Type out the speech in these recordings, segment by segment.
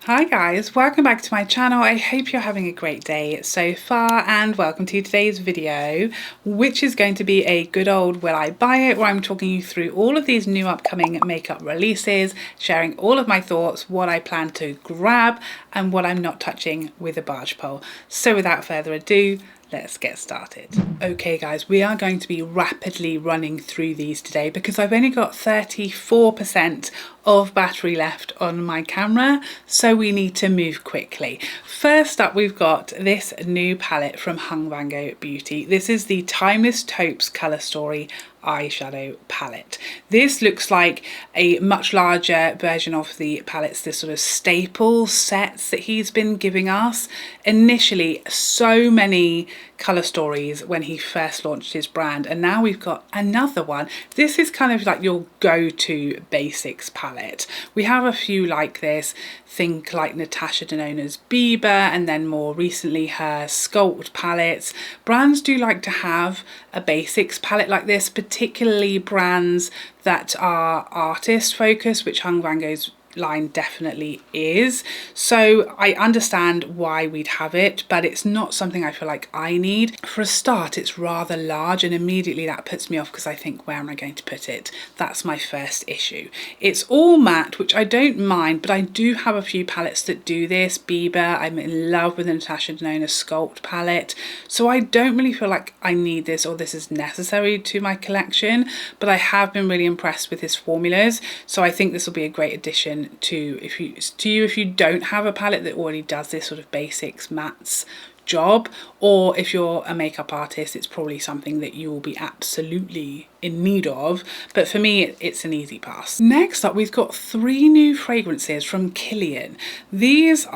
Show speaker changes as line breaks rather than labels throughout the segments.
Hi guys, welcome back to my channel. I hope you're having a great day so far and welcome to today's video, which is going to be a good old will I buy it, where I'm talking you through all of these new upcoming makeup releases, sharing all of my thoughts, what I plan to grab and what I'm not touching with a barge pole. So without further ado, let's get started. Okay guys, we are going to be rapidly running through these today because I've only got 34% of battery left on my camera, so we need to move quickly. First up, we've got this new palette from Vango Beauty. This is the Timeless Taupes Colour Story eyeshadow palette. This looks like a much larger version of the palettes, the sort of staple sets that he's been giving us. Initially, so many colour stories when he first launched his brand, and now we've got another one. This is kind of like your go-to basics palette. We have a few like this, think like Natasha Denona's Bieber, and then more recently her Sculpt palettes. Brands do like to have a basics palette like this, particularly brands that are artist focused, which Vango's line definitely is. So I understand why we'd have it, but it's not something I feel like I need. For a start, it's rather large and immediately that puts me off because I think, where am I going to put it? That's my first issue. It's all matte, which I don't mind, but I do have a few palettes that do this. Bieber, I'm in love with the Natasha Denona Sculpt palette, so I don't really feel like I need this or this is necessary to my collection, but I have been really impressed with his formulas, so I think this will be a great addition to if you don't have a palette that already does this sort of basics mattes job, or if you're a makeup artist, it's probably something that you will be absolutely in need of, but for me it's an easy pass. Next up, we've got 3 new fragrances from Kilian. This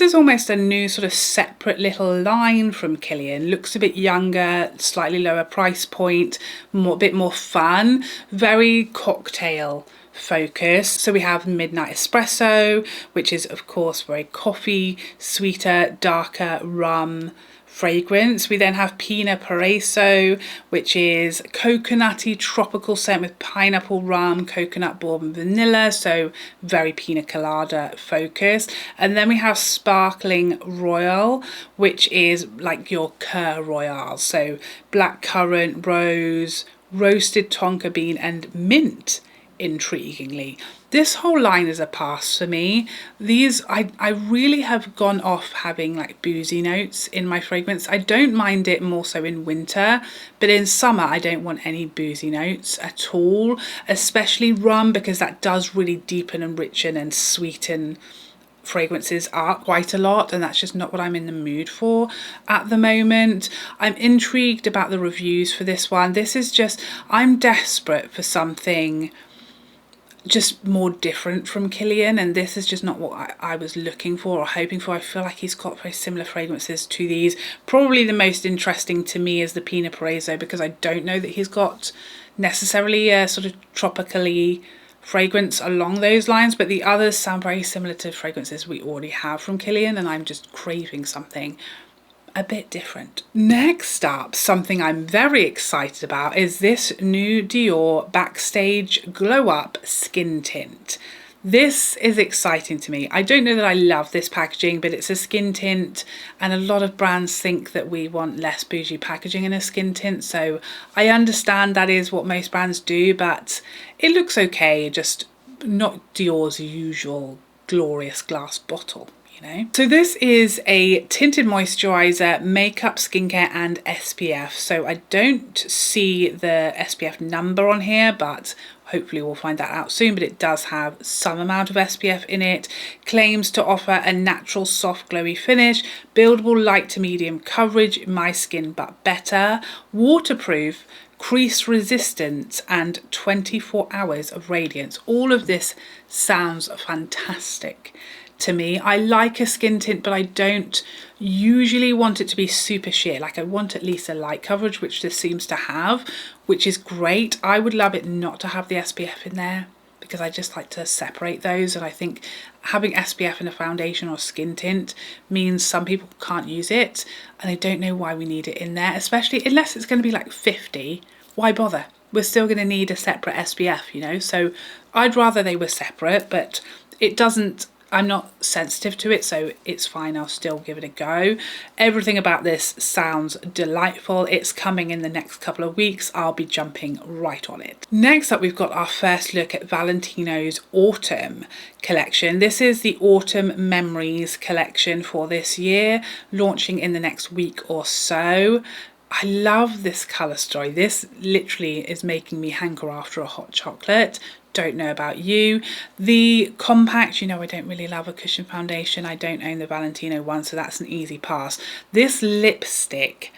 is almost a new sort of separate little line from Kilian. Looks a bit younger, slightly lower price point, a bit more fun, very cocktail focus. So we have Midnight Espresso, which is of course very coffee, sweeter, darker rum fragrance. We then have Pina Paraiso, which is coconutty tropical scent with pineapple, rum, coconut, bourbon, vanilla, so very pina colada focus. And then we have Sparkling Royal, which is like your Cœur Royal, so black currant, rose, roasted tonka bean and mint. Intriguingly, this whole line is a pass for me. These I really have gone off having like boozy notes in my fragrance. I don't mind it more so in winter, but in summer I don't want any boozy notes at all, especially rum, because that does really deepen and richen and sweeten fragrances up quite a lot, and that's just not what I'm in the mood for at the moment. I'm intrigued about the reviews for this one. This is just, I'm desperate for something just more different from Kilian, and this is just not what I was looking for or hoping for. I feel like he's got very similar fragrances to these. Probably the most interesting to me is the Pina Paraiso, because I don't know that he's got necessarily a sort of tropically fragrance along those lines, but the others sound very similar to fragrances we already have from Kilian, and I'm just craving something a bit different. Next up, something I'm very excited about is this new Dior Backstage Glow Up Skin Tint. This is exciting to me. I don't know that I love this packaging, but it's a skin tint, and a lot of brands think that we want less bougie packaging in a skin tint, so I understand that is what most brands do, but it looks okay, just not Dior's usual glorious glass bottle. So this is a tinted moisturizer, makeup, skincare and SPF. So I don't see the SPF number on here, but hopefully we'll find that out soon, but it does have some amount of SPF in it. Claims to offer a natural soft glowy finish, buildable light to medium coverage, my skin but better, waterproof, crease resistant and 24 hours of radiance. All of this sounds fantastic to me. I like a skin tint, but I don't usually want it to be super sheer. Like, I want at least a light coverage, which this seems to have, which is great. I would love it not to have the SPF in there, because I just like to separate those, and I think having SPF in a foundation or skin tint means some people can't use it, and I don't know why we need it in there, especially unless it's going to be like 50. Why bother? We're still going to need a separate SPF, you know, so I'd rather they were separate, but it doesn't I'm not sensitive to it, so it's fine. I'll still give it a go. Everything about this sounds delightful. It's coming in the next couple of weeks. I'll be jumping right on it. Next up, we've got our first look at Valentino's autumn collection. This is the Autumn Memories collection for this year, launching in the next week or so. I love this colour story. This literally is making me hanker after a hot chocolate. Don't know about you. The compact, you know, I don't really love a cushion foundation. I don't own the Valentino one, so that's an easy pass. This lipstick,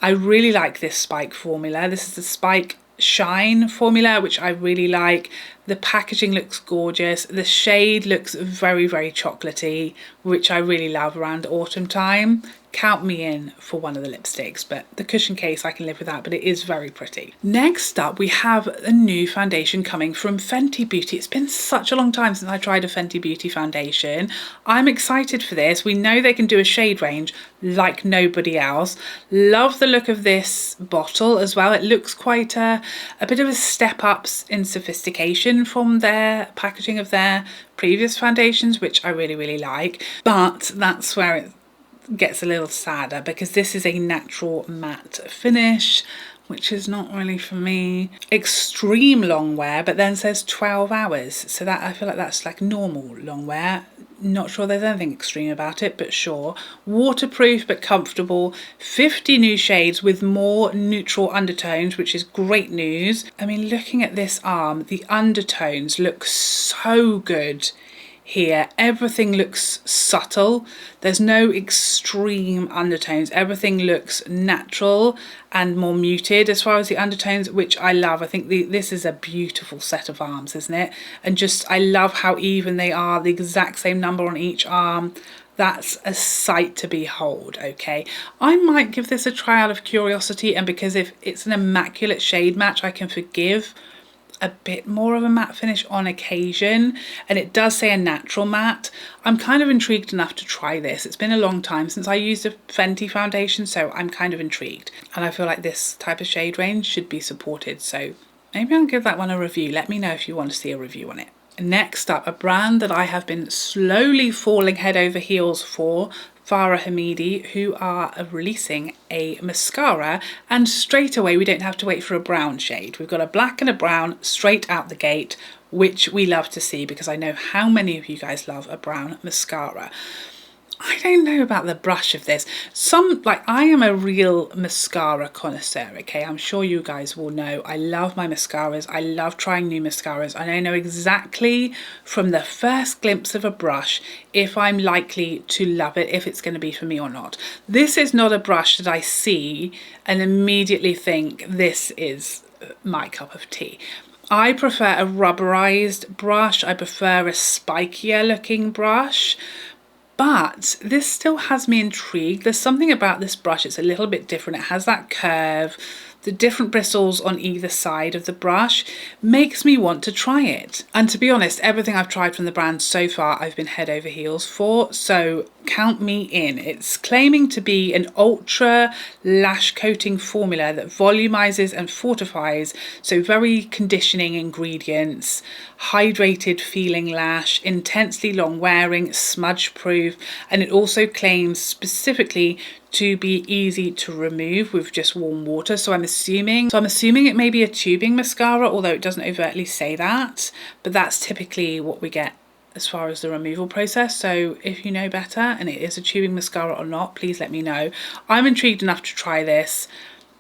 I really like this Spike formula. This is the Spike Shine formula, which I really like. The packaging looks gorgeous. The shade looks very, very chocolatey, which I really love around autumn time. Count me in for one of the lipsticks, but the cushion case I can live without, but it is very pretty. Next up, we have a new foundation coming from Fenty Beauty. It's been such a long time since I tried a Fenty Beauty foundation. I'm excited for this. We know they can do a shade range like nobody else. Love the look of this bottle as well. It looks quite a bit of a step up in sophistication from their packaging of their previous foundations, which I really, really like. But that's where it gets a little sadder, because this is a natural matte finish, which is not really for me. Extreme long wear, but then says 12 hours, so that I feel like that's like normal long wear. Not sure there's anything extreme about it, but sure. Waterproof but comfortable. 50 new shades with more neutral undertones, which is great news. I mean, looking at this arm, the undertones look so good here. Everything looks subtle. There's no extreme undertones. Everything looks natural and more muted as far as the undertones, which I love. I think this is a beautiful set of arms, isn't it? And just, I love how even they are, the exact same number on each arm. That's a sight to behold. Okay, I might give this a try out of curiosity, and because if it's an immaculate shade match, I can forgive a bit more of a matte finish on occasion, and it does say a natural matte. I'm kind of intrigued enough to try this. It's been a long time since I used a Fenty foundation, so I'm kind of intrigued, and I feel like this type of shade range should be supported, so maybe I'll give that one a review. Let me know if you want to see a review on it. Next up, a brand that I have been slowly falling head over heels for, Fara Homidi, who are releasing a mascara, and straight away we don't have to wait for a brown shade. We've got a black and a brown straight out the gate, which we love to see because I know how many of you guys love a brown mascara. I don't know about the brush of this. I am a real mascara connoisseur, okay? I'm sure you guys will know. I love my mascaras. I love trying new mascaras, and I know exactly from the first glimpse of a brush if I'm likely to love it, if it's going to be for me or not. This is not a brush that I see and immediately think this is my cup of tea. I prefer a rubberized brush. I prefer a spikier looking brush. But this still has me intrigued. There's something about this brush, it's a little bit different. It has that curve. The different bristles on either side of the brush makes me want to try it. And to be honest, everything I've tried from the brand so far, I've been head over heels for. So count me in. It's claiming to be an ultra lash coating formula that volumizes and fortifies. So very conditioning ingredients, hydrated feeling lash, intensely long wearing, smudge proof. And it also claims specifically to be easy to remove with just warm water. So I'm assuming it may be a tubing mascara, although it doesn't overtly say that, but that's typically what we get as far as the removal process. So if you know better and it is a tubing mascara or not, please let me know. I'm intrigued enough to try this.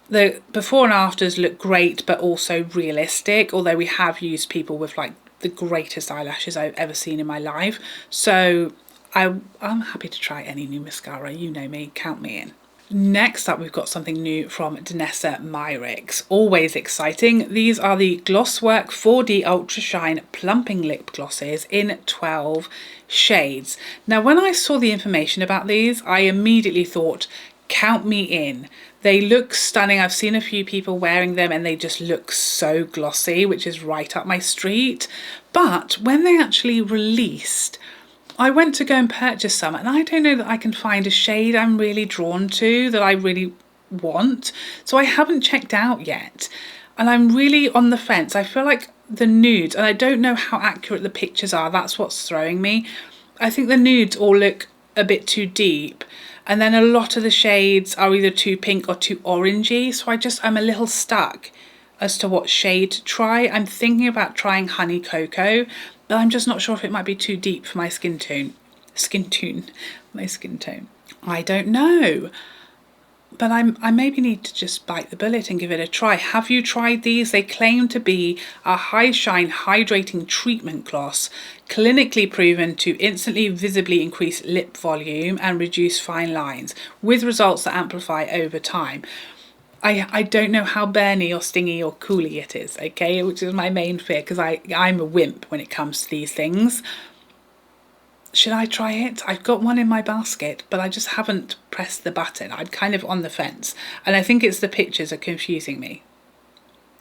The before and afters look great, but also realistic, although we have used people with like the greatest eyelashes I've ever seen in my life. So I'm happy to try any new mascara. You know me, count me in. Next up, we've got something new from Danessa Myricks. Always exciting. These are the Glosswork 4D Ultra Shine Plumping Lip Glosses in 12 shades. Now, when I saw the information about these, I immediately thought, count me in. They look stunning. I've seen a few people wearing them and they just look so glossy, which is right up my street. But when they actually released, I went to go and purchase some, and I don't know that I can find a shade I'm really drawn to, that I really want. So I haven't checked out yet, and I'm really on the fence. I feel like the nudes, and I don't know how accurate the pictures are, that's what's throwing me. I think the nudes all look a bit too deep, and then a lot of the shades are either too pink or too orangey, so I'm a little stuck as to what shade to try. I'm thinking about trying Honey Cocoa, but I'm just not sure if it might be too deep for my skin tone. My skin tone. I don't know. But I maybe need to just bite the bullet and give it a try. Have you tried these? They claim to be a high shine hydrating treatment gloss, clinically proven to instantly visibly increase lip volume and reduce fine lines, with results that amplify over time. I don't know how burny or stingy or cooly it is, okay, which is my main fear, because I'm a wimp when it comes to these things. Should I try it? I've got one in my basket, but I just haven't pressed the button. I'm kind of on the fence, and I think it's the pictures are confusing me.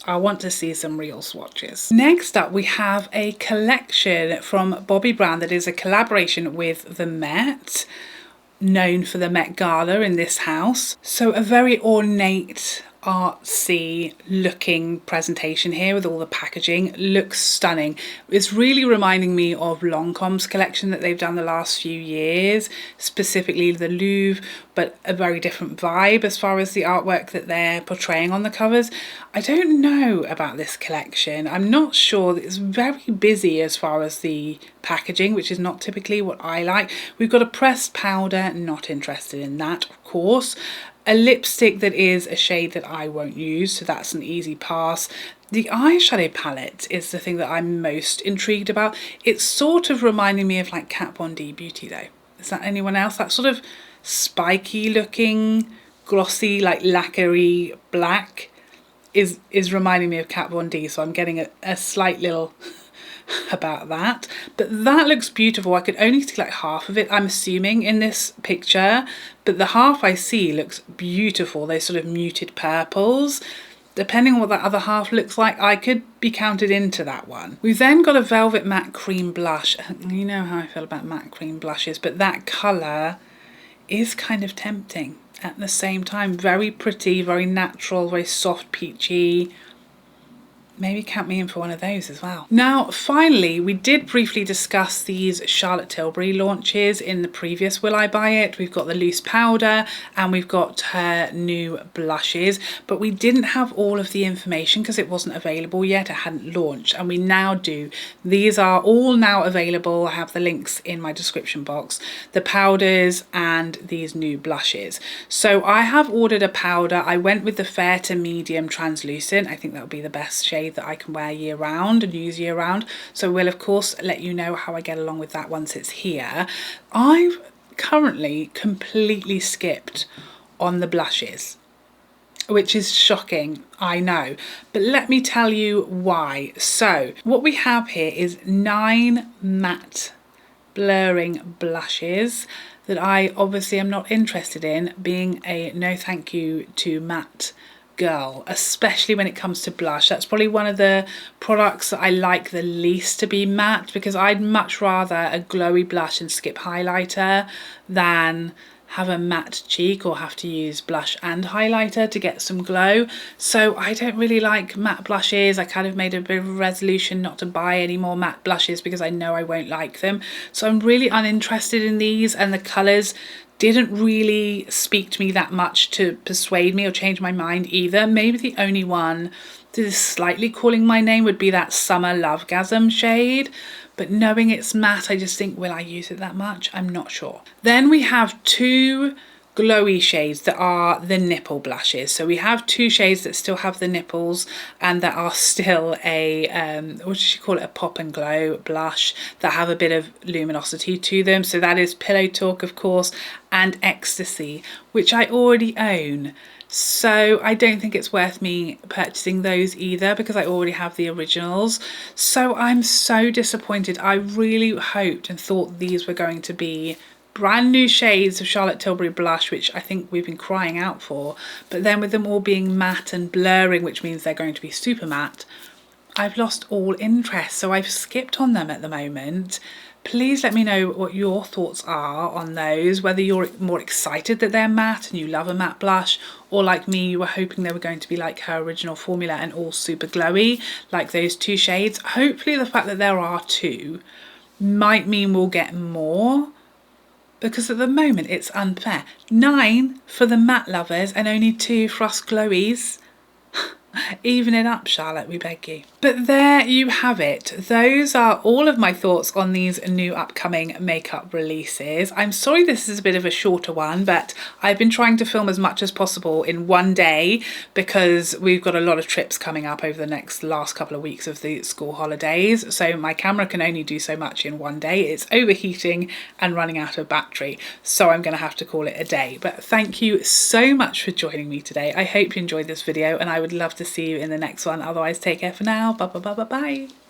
I want to see some real swatches. Next up, we have a collection from Bobbi Brown that is a collaboration with the Met, known for the Met Gala in this house. So a very ornate, artsy looking presentation here with all the packaging. Looks stunning. It's really reminding me of Lancôme's collection that they've done the last few years, specifically the Louvre, but a very different vibe as far as the artwork that they're portraying on the covers. I don't know about this collection. I'm not sure. It's very busy as far as the packaging, which is not typically what I like. We've got a pressed powder, not interested in that, of course. A lipstick that is a shade that I won't use, so that's an easy pass. The eyeshadow palette is the thing that I'm most intrigued about. It's sort of reminding me of like Kat Von D Beauty though. Is that anyone else? That sort of spiky looking, glossy, like lacquery black is reminding me of Kat Von D, so I'm getting a slight little about that. But that looks beautiful. I could only see like half of it, I'm assuming, in this picture, but the half I see looks beautiful. Those sort of muted purples. Depending on what that other half looks like, I could be counted into that one. We've then got a Velvet Matte Cream blush. You know how I feel about matte cream blushes, but that colour is kind of tempting at the same time. Very pretty, very natural, very soft, peachy. Maybe count me in for one of those as well. Now, finally, we did briefly discuss these Charlotte Tilbury launches in the previous Will I Buy It. We've got the loose powder and we've got her new blushes, but we didn't have all of the information because it wasn't available yet. It hadn't launched, and we now do. These are all now available. I have the links in my description box. The powders and these new blushes. So I have ordered a powder. I went with the fair to medium translucent. I think that would be the best shade that I can wear year round and use year round, so we'll of course let you know how I get along with that once it's here. I've currently completely skipped on the blushes, which is shocking, I know, but let me tell you why. So what we have here is 9 matte blurring blushes that I obviously am not interested in, being a no thank you to matte girl, especially when it comes to blush. That's probably one of the products that I like the least to be matte, because I'd much rather a glowy blush and skip highlighter than have a matte cheek or have to use blush and highlighter to get some glow. So I don't really like matte blushes. I kind of made a bit of a resolution not to buy any more matte blushes because I know I won't like them. So I'm really uninterested in these, and the colours didn't really speak to me that much to persuade me or change my mind either. Maybe the only one that is slightly calling my name would be that Summer Lovegasm shade, but knowing it's matte, I just think, will I use it that much? I'm not sure. Then we have 2 glowy shades that are the nipple blushes. So we have 2 shades that still have the nipples and that are still a what does she call it, a pop and glow blush that have a bit of luminosity to them. So that is Pillow Talk, of course, and Ecstasy, which I already own. So I don't think it's worth me purchasing those either because I already have the originals. So I'm so disappointed. I really hoped and thought these were going to be brand new shades of Charlotte Tilbury blush, which I think we've been crying out for, but then with them all being matte and blurring, which means they're going to be super matte, I've lost all interest, so I've skipped on them at the moment. Please let me know what your thoughts are on those, whether you're more excited that they're matte and you love a matte blush, or like me, you were hoping they were going to be like her original formula and all super glowy, like those 2 shades. Hopefully the fact that there are 2 might mean we'll get more, because at the moment it's unfair. 9 for the matte lovers and only 2 for us glowies. Even it up, Charlotte, we beg you. But there you have it. Those are all of my thoughts on these new upcoming makeup releases. I'm sorry this is a bit of a shorter one, but I've been trying to film as much as possible in one day because we've got a lot of trips coming up over the last couple of weeks of the school holidays. So my camera can only do so much in one day. It's overheating and running out of battery. So I'm going to have to call it a day. But thank you so much for joining me today. I hope you enjoyed this video and I would love to see you in the next one. Otherwise, take care for now. Bye bye bye bye bye.